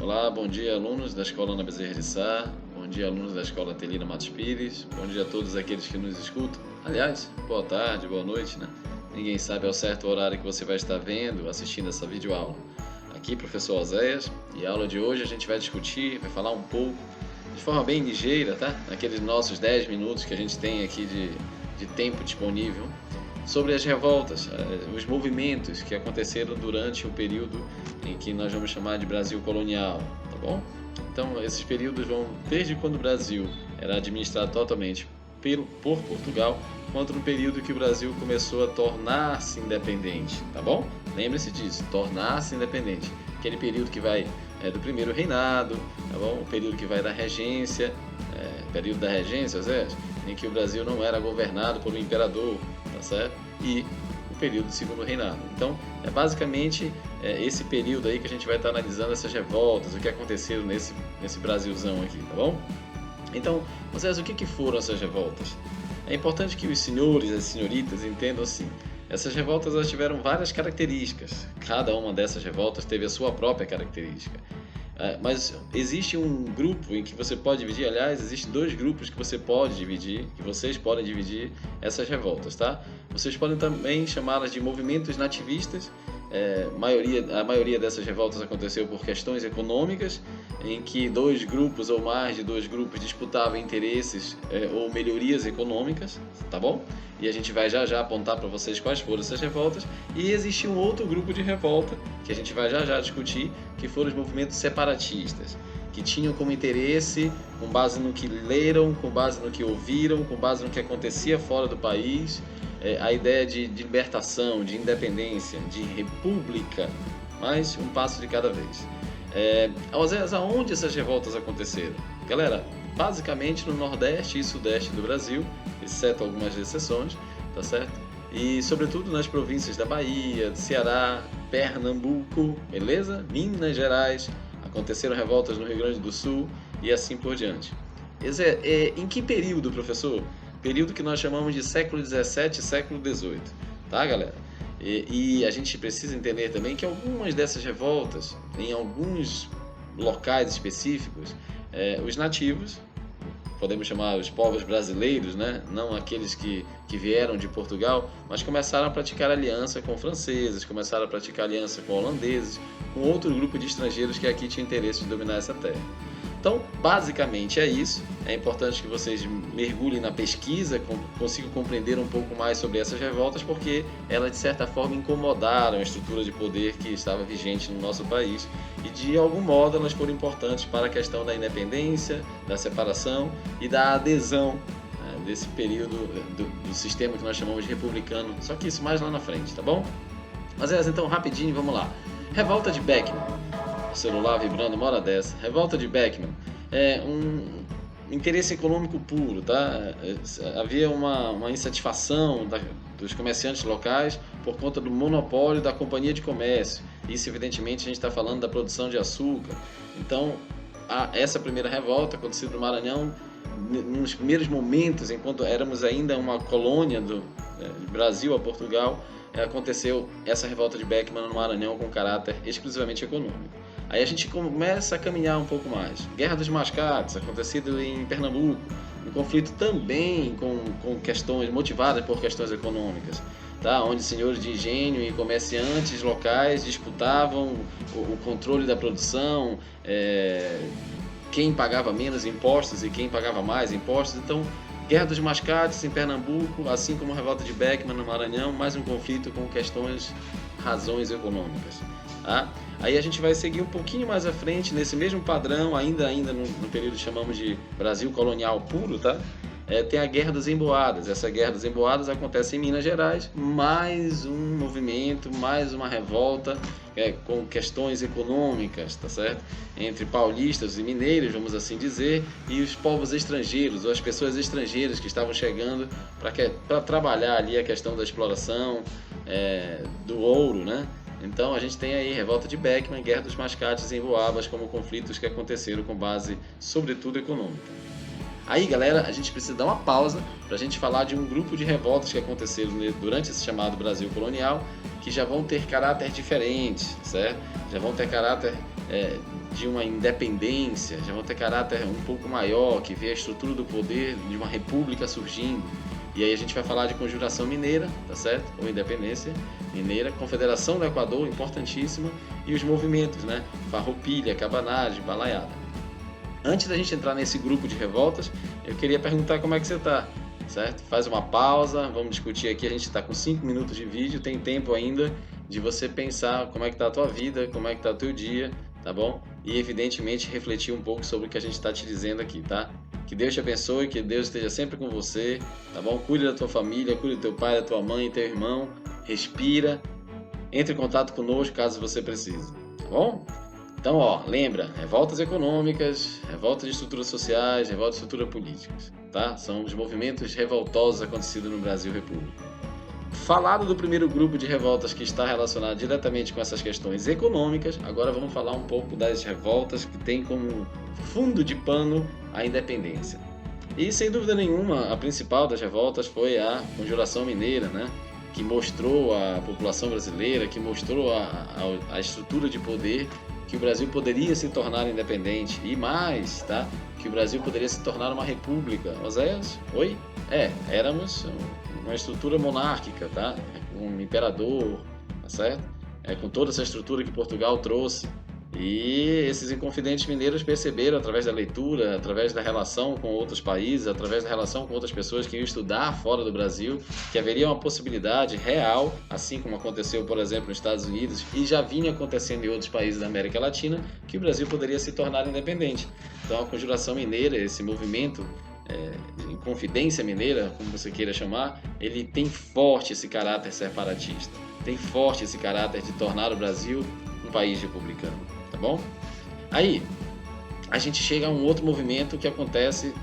Olá, bom dia, alunos da Escola Ana Bezerra de Sá, bom dia, alunos da Escola Atelina Matos Pires, bom dia a todos aqueles que nos escutam. Aliás, boa tarde, boa noite, né? Ninguém sabe ao certo o horário que você vai estar vendo, assistindo essa videoaula. Aqui, professor Oséias, e a aula de hoje a gente vai discutir, vai falar um pouco, de forma bem ligeira, tá? Naqueles nossos 10 minutos que a gente tem aqui de tempo disponível, sobre as revoltas, os movimentos que aconteceram durante o período em que nós vamos chamar de Brasil colonial, tá bom? Então, esses períodos vão desde quando o Brasil era administrado totalmente por Portugal, quanto no período que o Brasil começou a tornar-se independente, tá bom? Lembre-se disso, tornar-se independente. Aquele período que vai do primeiro reinado, tá bom? O período que vai da regência, período da regência, Zé, em que o Brasil não era governado por um imperador, tá certo? E o período do segundo reinado. Então, é basicamente esse período aí que a gente vai estar analisando essas revoltas, o que aconteceu nesse Brasilzão aqui, tá bom? Então, Zé, o que foram essas revoltas? É importante que os senhores e as senhoritas entendam assim. Essas revoltas elas tiveram várias características. Cada uma dessas revoltas teve a sua própria característica. Mas existe um grupo em que você pode dividir, aliás, existem dois grupos que você pode dividir, que vocês podem dividir essas revoltas, tá? Vocês podem também chamá-las de movimentos nativistas. A maioria dessas revoltas aconteceu por questões econômicas, em que dois grupos ou mais de dois grupos disputavam interesses ou melhorias econômicas, tá bom? E a gente vai já apontar para vocês quais foram essas revoltas. E existe um outro grupo de revolta, que a gente vai já discutir, que foram os movimentos separatistas, que tinham como interesse, com base no que leram, com base no que ouviram, com base no que acontecia fora do país, a ideia de libertação, de independência, de república, mas um passo de cada vez. Aonde essas revoltas aconteceram? Galera, basicamente no Nordeste e Sudeste do Brasil, exceto algumas exceções, tá certo? E sobretudo nas províncias da Bahia, do Ceará, Pernambuco, beleza? Minas Gerais, aconteceram revoltas no Rio Grande do Sul e assim por diante. Em que período, professor? Período que nós chamamos de século XVII e século XVIII, tá, galera? E a gente precisa entender também que algumas dessas revoltas, em alguns locais específicos, os nativos, podemos chamar os povos brasileiros, né? Não aqueles que vieram de Portugal, mas começaram a praticar aliança com franceses, começaram a praticar aliança com holandeses, com outro grupo de estrangeiros que aqui tinha interesse de dominar essa terra. Então, basicamente é isso. É importante que vocês mergulhem na pesquisa, consigam compreender um pouco mais sobre essas revoltas, porque elas, de certa forma, incomodaram a estrutura de poder que estava vigente no nosso país e, de algum modo, elas foram importantes para a questão da independência, da separação e da adesão desse período do sistema que nós chamamos de republicano. Só que isso mais lá na frente, tá bom? Mas então, rapidinho, vamos lá. Revolta de Beckman. Celular vibrando, uma hora dessa. Revolta de Beckman. Um interesse econômico puro, tá? Havia uma insatisfação dos comerciantes locais por conta do monopólio da companhia de comércio. Isso, evidentemente, a gente está falando da produção de açúcar. Então, essa primeira revolta aconteceu no Maranhão, nos primeiros momentos, enquanto éramos ainda uma colônia do Brasil a Portugal, aconteceu essa revolta de Beckman no Maranhão com caráter exclusivamente econômico. Aí a gente começa a caminhar um pouco mais. Guerra dos Mascates, acontecido em Pernambuco, um conflito também com questões motivadas por questões econômicas, tá? Onde senhores de engenho e comerciantes locais disputavam o controle da produção, quem pagava menos impostos e quem pagava mais impostos. Então, Guerra dos Mascates em Pernambuco, assim como a Revolta de Beckman no Maranhão, mais um conflito com razões econômicas. Tá? Aí a gente vai seguir um pouquinho mais à frente, nesse mesmo padrão, ainda no período que chamamos de Brasil colonial puro, tá? Tem a Guerra das Emboadas. Essa Guerra das Emboadas acontece em Minas Gerais, mais um movimento, mais uma revolta com questões econômicas, tá certo? Entre paulistas e mineiros, vamos assim dizer, e os povos estrangeiros, ou as pessoas estrangeiras que estavam chegando para trabalhar ali a questão da exploração do ouro, né? Então a gente tem aí Revolta de Beckman, Guerra dos Mascates e Emboabas como conflitos que aconteceram com base, sobretudo, econômica. Aí, galera, a gente precisa dar uma pausa para a gente falar de um grupo de revoltas que aconteceram durante esse chamado Brasil colonial, que já vão ter caráter diferente, certo? Já vão ter caráter de uma independência, já vão ter caráter um pouco maior, que vê a estrutura do poder de uma república surgindo. E aí a gente vai falar de Conjuração Mineira, tá certo? Ou Independência Mineira, Confederação do Equador, importantíssima, e os movimentos, né? Farroupilha, Cabanagem, Balaiada. Antes da gente entrar nesse grupo de revoltas, eu queria perguntar como é que você está, certo? Faz uma pausa, vamos discutir aqui, a gente está com 5 minutos de vídeo, tem tempo ainda de você pensar como é que está a tua vida, como é que está o teu dia, tá bom? E evidentemente refletir um pouco sobre o que a gente está te dizendo aqui, tá? Que Deus te abençoe, que Deus esteja sempre com você, tá bom? Cuide da tua família, cuide do teu pai, da tua mãe, teu irmão, respira, entre em contato conosco caso você precise, tá bom? Então, ó, lembra, revoltas econômicas, revoltas de estruturas sociais, revoltas de estruturas políticas, tá? São os movimentos revoltosos acontecidos no Brasil República. Falado do primeiro grupo de revoltas que está relacionado diretamente com essas questões econômicas, agora vamos falar um pouco das revoltas que têm como fundo de pano a independência. E, sem dúvida nenhuma, a principal das revoltas foi a Conjuração Mineira, né? Que mostrou à população brasileira, que mostrou a estrutura de poder que o Brasil poderia se tornar independente e mais, tá? Que o Brasil poderia se tornar uma república. Oséias? Oi? Éramos uma estrutura monárquica, tá? Um imperador, tá certo? Com toda essa estrutura que Portugal trouxe. E esses inconfidentes mineiros perceberam, através da leitura, através da relação com outros países, através da relação com outras pessoas que iam estudar fora do Brasil, que haveria uma possibilidade real, assim como aconteceu, por exemplo, nos Estados Unidos, e já vinha acontecendo em outros países da América Latina, que o Brasil poderia se tornar independente. Então a Conjuração Mineira, esse movimento de Inconfidência Mineira, como você queira chamar, ele tem forte esse caráter separatista, tem forte esse caráter de tornar o Brasil um país republicano. Tá bom? Aí, a gente chega a um outro movimento que acontece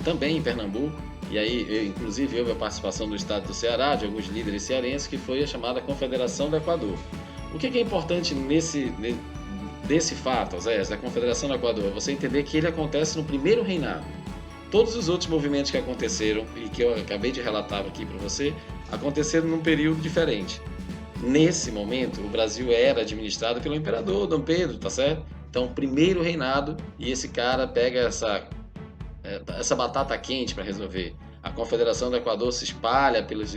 também em Pernambuco, e aí, inclusive, houve a participação do estado do Ceará, de alguns líderes cearenses, que foi a chamada Confederação do Equador. O que é importante desse fato, Zé, da Confederação do Equador? É você entender que ele acontece no primeiro reinado. Todos os outros movimentos que aconteceram, e que eu acabei de relatar aqui para você, aconteceram num período diferente. Nesse momento, o Brasil era administrado pelo imperador Dom Pedro, tá certo? Então, primeiro reinado, e esse cara pega essa batata quente para resolver. A Confederação do Equador se espalha pelos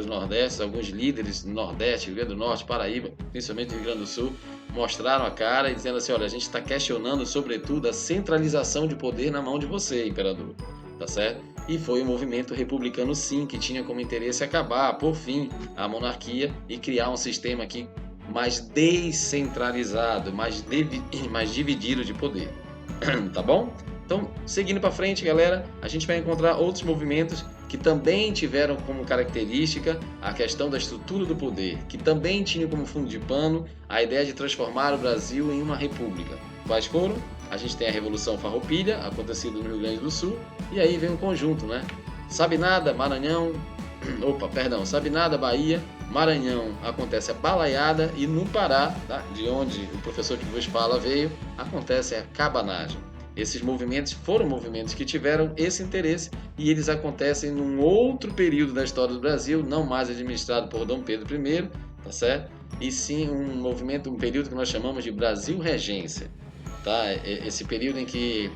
Nordestes, alguns líderes do Nordeste, Rio Grande do Norte, Paraíba, principalmente do Rio Grande do Sul, mostraram a cara e dizendo assim, olha, a gente está questionando, sobretudo, a centralização de poder na mão de você, imperador, tá certo? E foi um movimento republicano, sim, que tinha como interesse acabar, por fim, a monarquia e criar um sistema aqui mais descentralizado, mais dividido de poder. Tá bom? Então, seguindo para frente, galera, a gente vai encontrar outros movimentos que também tiveram como característica a questão da estrutura do poder, que também tinham como fundo de pano a ideia de transformar o Brasil em uma república. Quais foram? A gente tem a Revolução Farroupilha, acontecida no Rio Grande do Sul, e aí vem um conjunto, né? Sabe nada, Maranhão, Sabe nada, Bahia, Maranhão, acontece a Balaiada, e no Pará, tá? De onde o professor que vos fala veio, acontece a Cabanagem. Esses movimentos foram movimentos que tiveram esse interesse e eles acontecem num outro período da história do Brasil, não mais administrado por Dom Pedro I, tá certo? E sim um período que nós chamamos de Brasil Regência. Tá? Esse período em que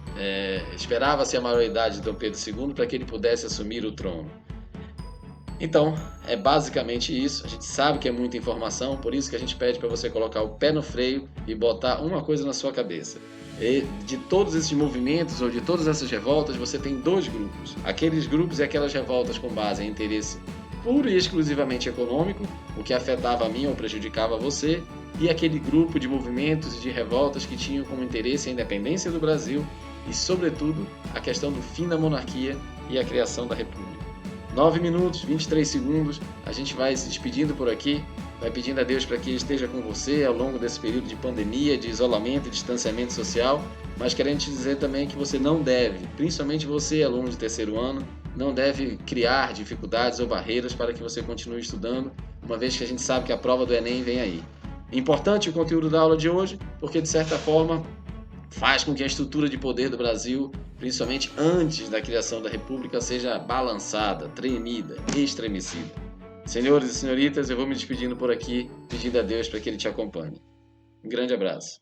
esperava-se a maioridade de Dom Pedro II para que ele pudesse assumir o trono. Então, é basicamente isso. A gente sabe que é muita informação, por isso que a gente pede para você colocar o pé no freio e botar uma coisa na sua cabeça. E de todos esses movimentos ou de todas essas revoltas, você tem dois grupos. Aqueles grupos e aquelas revoltas com base em interesse puro e exclusivamente econômico, o que afetava a mim ou prejudicava você, e aquele grupo de movimentos e de revoltas que tinham como interesse a independência do Brasil e, sobretudo, a questão do fim da monarquia e a criação da república. 9 minutos, 23 segundos, a gente vai se despedindo por aqui, vai pedindo a Deus para que Ele esteja com você ao longo desse período de pandemia, de isolamento e distanciamento social, mas querendo te dizer também que você não deve, principalmente você, aluno de terceiro ano, não deve criar dificuldades ou barreiras para que você continue estudando, uma vez que a gente sabe que a prova do Enem vem aí. Importante o conteúdo da aula de hoje, porque de certa forma faz com que a estrutura de poder do Brasil, principalmente antes da criação da República, seja balançada, tremida, estremecida. Senhores e senhoritas, eu vou me despedindo por aqui, pedindo a Deus para que Ele te acompanhe. Um grande abraço.